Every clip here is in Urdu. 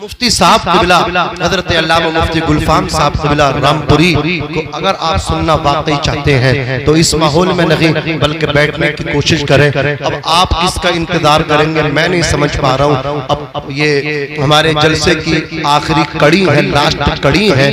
مفتی صاحب قبلہ حضرت علامہ مفتی گلفام صاحب قبلہ رامپوری کو اگر آپ سننا واقعی چاہتے ہیں تو اس ماحول میں نہیں بلکہ بیٹھنے کی کوشش کریں. اب آپ کس کا انتظار کریں گے میں نہیں سمجھ پا رہا ہوں. اب یہ ہمارے جلسے کی آخری کڑی ہے, لاسٹ کڑی ہے,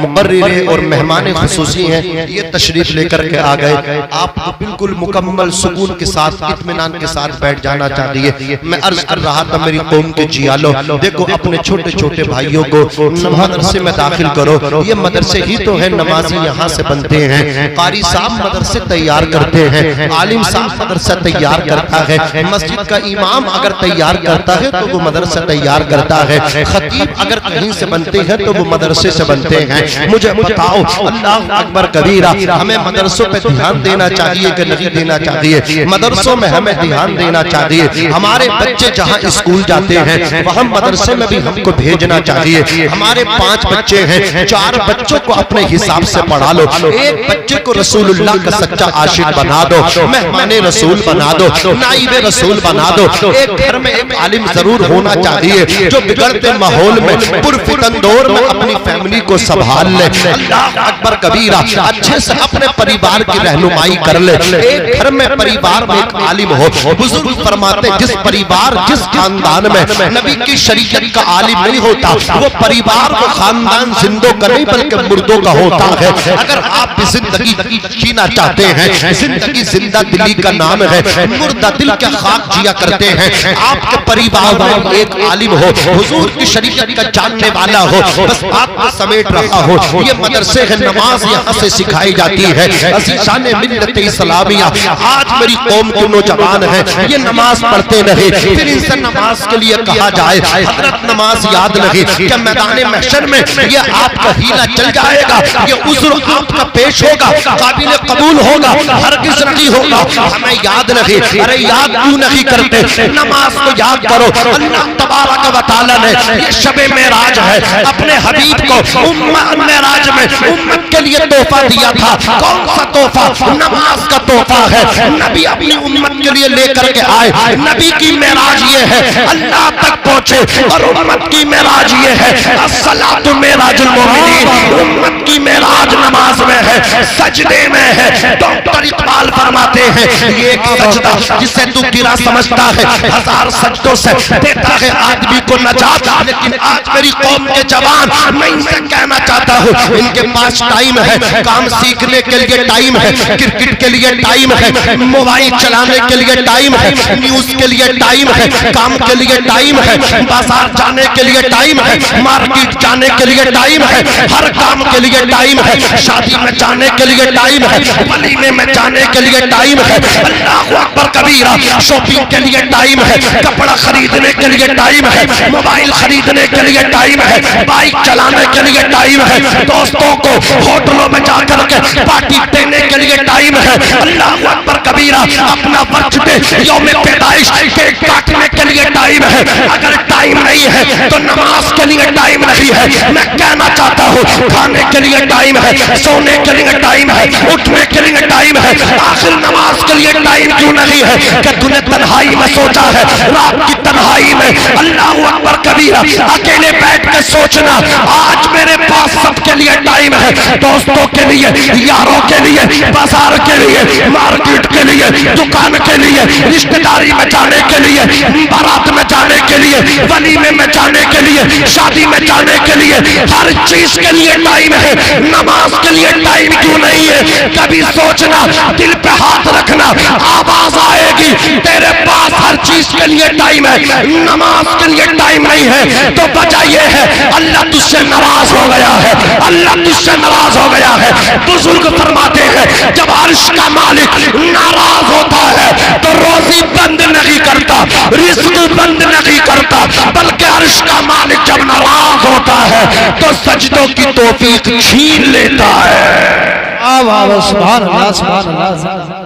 مقرر اور مہمان خصوصی ہیں, یہ تشریف لے کر کے آ گئے. آپ کو بالکل مکمل سکون کے ساتھ اطمینان کے ساتھ بیٹھ جانا چاہیے. میں عرض کر رہا تھا میری قوم کے جیالو, دیکھو اپنے چھوٹے چھوٹے بھائیوں کو مدرسے میں داخل کرو. یہ مدرسے ہی تو ہیں, نمازی یہاں سے بنتے ہیں, قاری صاحب مدرسے تیار کرتے ہیں, عالم صاحب مدرسہ تیار کرتا ہے, مسجد کا امام اگر تیار کرتا ہے تو وہ مدرسہ تیار کرتا ہے, خطیب اگر کہیں سے بنتے ہیں تو وہ مدرسے سے بنتے ہیں. مجھے بتاؤ اللہ اکبر کبیرہ, ہمیں مدرسوں پہ دھیان دینا چاہیے کہ نہیں دینا چاہیے؟ مدرسوں میں ہمیں دھیان دینا چاہیے. ہمارے بچے جہاں اسکول جاتے ہیں وہاں مدرسے میں بھی ہم کو بھیجنا چاہیے. ہمارے 5 بچے ہیں, 4 بچوں کو اپنے حساب سے پڑھا لو, ایک بچے کو رسول اللہ کا سچا عاشق بنا دو, مہمان رسول بنا دو, نائب رسول بنا دو. ایک گھر میں ایک عالم ضرور ہونا چاہیے جو بگڑتے ماحول میں پرفتن دور میں اپنی فیملی کو سنبھال لے. اللہ اکبر کبیرہ, اچھے سے اپنے پریوار کی رہنمائی کر لے. ایک گھر میں پریوار میں ایک عالم ہو. بزرگ فرماتے جس پریوار جس خاندان میں نبی کی شریعت کا عالم نہیں ہوتا وہ پریوار و خاندان زندوں کا نہیں بلکہ مردوں کا ہوتا ہے. اگر آپ بھی زندگی جینا چاہتے ہیں, زندگی زندہ دلی کا نام ہے, مردہ دل کے خاک جیا کرتے ہیں, آپ کے پریوار میں ایک عالم ہو, حضور کی شریعت کا جاننے والا ہو, بس بات کو سمیٹ رہا ہو. یہ مدرسے ہیں, نماز یہاں سے سکھائی جاتی ہے. عزیزان ملت اسلامیہ, آج میری قوم کے نوجوان ہیں یہ نماز پڑھتے نہیں, پھر ان سے نماز کے لیے کہا جائے حضرت نماز یاد نہیں کہ میدان محشر میں یہ آپ کا ہیلا چل جائے گا, یہ عذر آپ کا پیش ہوگا, قابل قبول ہوگا, ہرگز نہیں ہوگا. ہمیں یاد نہیں, ارے یاد کیوں نہیں کرتے؟ نماز کو یاد کرو. اللہ تبارک و تعالی نے یہ شب معراج ہے اپنے حبیب کو معراج میں امت کے لیے تحفہ دیا تھا. کون سا تحفہ؟ نماز کا تحفہ ہے. نبی اپنی امت کے لیے لے کر کے آئے. نبی کی معراج یہ ہے اللہ تک پہنچے, اور امت کی معراج یہ ہے الصلاۃ معراج المومنین. امت کی معراج نماز میں ہے, سجدے میں ہے. ڈاکٹر اقبال فرماتے ہیں یہ ایک سجدہ جسے تو گرا سمجھتا ہے 1000 سجدوں سے دیتا ہے آدمی کو نجات. لیکن آج میری قوم کے جوان, میں ان سے کہنا چاہتا ہوں ان کے پاس ٹائم ہے, کام سیکھنے کے لیے ٹائم ہے, کرکٹ کے لیے ٹائم ہے, موبائل چلانے کے لیے ٹائم ہے, نیوز کے لیے ٹائم ہے, کام کے لیے ٹائم ہے, بازار جانے کے لیے ٹائم ہے, مارکیٹ جانے کے لیے ٹائم ہے, ہر کام کے لیے ٹائم ہے, شادی میں جانے کے لیے ٹائم ہے, ولیمے میں جانے کے لیے ٹائم ہے. اللہ اکبر کبیرہ, شاپنگ کے لیے ٹائم ہے, کپڑا خریدنے کے لیے ٹائم ہے, موبائل خریدنے کے لیے ٹائم ہے, بائک چلانے کے لیے ٹائم ہے, دوستوں کو ہوٹلوں میں جا کر کے پارٹی دینے کے لیے ٹائم ہے. اللہ اکبر کبیرہ, اپنا برتھ ڈے یوم پیدائش کیک کاٹنے کے لیے ٹائم ہے. اگر ٹائم نہیں ہے تو نماز کے لیے ٹائم نہیں ہے. میں کہنا چاہتا ہوں کھانے کے لیے ٹائم ہے, سونے کے لیے ٹائم ہے, اٹھنے کے لیے ٹائم ہے, آخر نماز کے لیے ٹائم کیوں نہیں ہے کہ تو نے تنہائی میں سوچا ہے, رات کی تنہائی میں اللہ اکبر کبیرہ اکیلے بیٹھ کے سوچنا آج میرے پاس سب کے لیے ٹائم ہے, دوستوں کے لیے, یاروں کے لیے, بازار کے لیے, مارکیٹ کے لیے, دکان کے لیے, رشتہ داری میں جانے کے لیے, بارات میں جانے کے لیے, ولیمے میں جانے کے لیے, شادی میں جانے کے لیے, ہر چیز کے لیے ٹائم ہے. نماز کے لیے ٹائم کیوں نہیں ہے؟ کبھی سوچنا, دل پہ ہاتھ رکھنا, آواز آئے گی تیرے پاس ہر چیز کے لیے ٹائم ہے, نماز کے لیے ٹائم نہیں ہے. تو وجہ یہ ہے اللہ تجھ سے ناراض ہو گیا ہے, اللہ تجھ سے ناراض ہو گیا ہے. بزرگ فرماتے ہیں جب عرش کا مالک ناراض ہوتا ہے تو روزی بند نہیں کرتا, رزق بند نہیں کرتا, بلکہ عرش کا مالک جب ناراض ہوتا ہے تو سجدوں کی توفیق چھین لیتا ہے. سبحان اللہ, سبحان اللہ.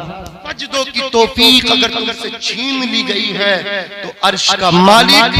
سجدوں کی توفیق اگر تم سے چھین لی گئی ہے تو عرش کا مالک